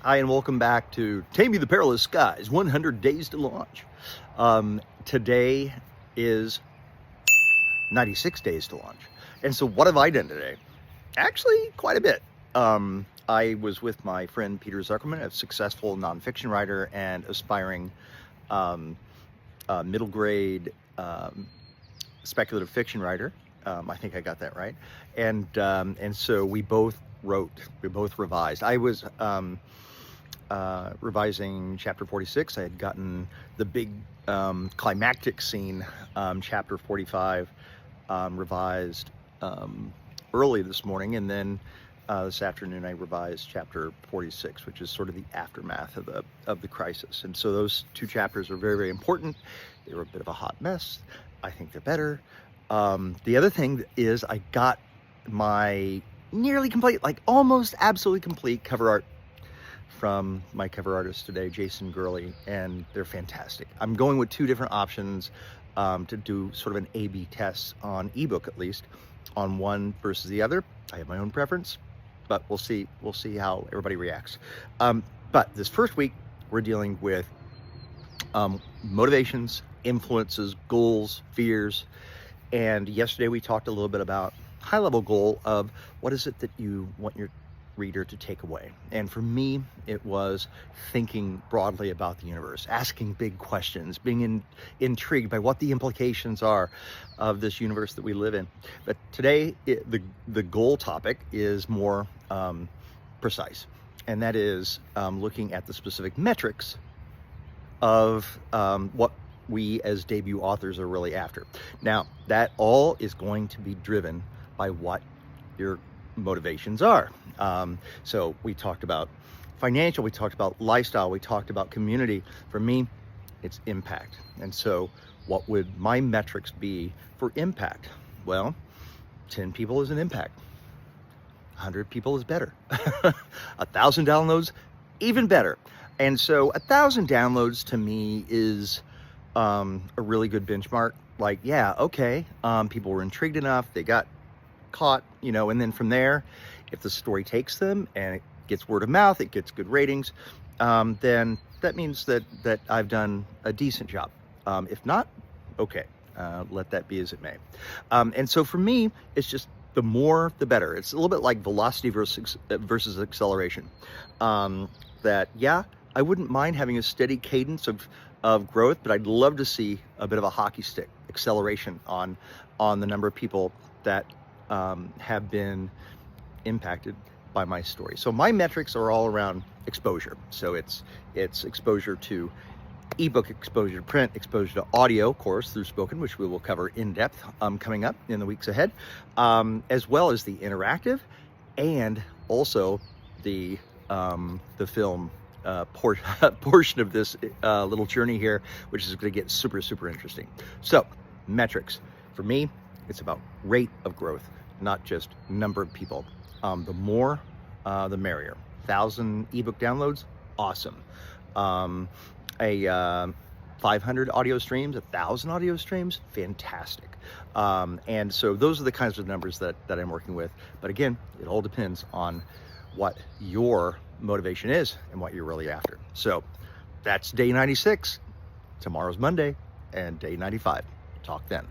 Hi, and welcome back to Taming the Perilous Skies, 100 Days to Launch. Today is 96 days to launch. And so what have I done today? Actually, quite a bit. I was with my friend Peter Zuckerman, a successful nonfiction writer and aspiring middle grade speculative fiction writer. I think I got that right. And so we both revised. I was revising chapter 46. I had gotten the big climactic scene, chapter 45, revised early this morning, and then this afternoon I revised chapter 46, which is sort of the aftermath of the crisis. And so those two chapters are very, very important. They were a bit of a hot mess. I think they're better. The other thing is I got my nearly complete, like almost absolutely complete cover art from my cover artist today, Jason Gurley, and they're fantastic. I'm going with two different options to do sort of an A/B test on ebook, at least, on one versus the other. I have my own preference, but we'll see how everybody reacts. But this first week, we're dealing with motivations, influences, goals, fears. And yesterday we talked a little bit about high-level goal of what is it that you want your reader to take away. And for me, it was thinking broadly about the universe, asking big questions, being intrigued by what the implications are of this universe that we live in. But today, the goal topic is more precise, and that is looking at the specific metrics of what we as debut authors are really after. Now, that all is going to be driven by what your motivations are. So we talked about financial, we talked about lifestyle, we talked about community. For me, it's impact. And so what would my metrics be for impact? Well, 10 people is an impact. 100 people is better. 1,000 downloads, even better. And so 1,000 downloads to me is a really good benchmark. Like, yeah, okay, people were intrigued enough, they got caught, and then from there, if the story takes them and it gets word of mouth, it gets good ratings, then that means that I've done a decent job. If not, okay, let that be as it may. And so for me, it's just the more, the better. It's a little bit like velocity versus acceleration. That, yeah, I wouldn't mind having a steady cadence of growth, but I'd love to see a bit of a hockey stick acceleration on the number of people that have been impacted by my story. So my metrics are all around exposure. So it's exposure to ebook, exposure to print, exposure to audio, of course, through Spoken, which we will cover in depth coming up in the weeks ahead, as well as the interactive and also the film portion of this little journey here, which is going to get super, super interesting. So metrics for me, it's about rate of growth, not just number of people. The more, the merrier. 1,000 ebook downloads, awesome. 500 audio streams, 1,000 audio streams, fantastic. And so those are the kinds of numbers that I'm working with. But again, it all depends on what your motivation is and what you're really after. So that's day 96. Tomorrow's Monday, and day 95. Talk then.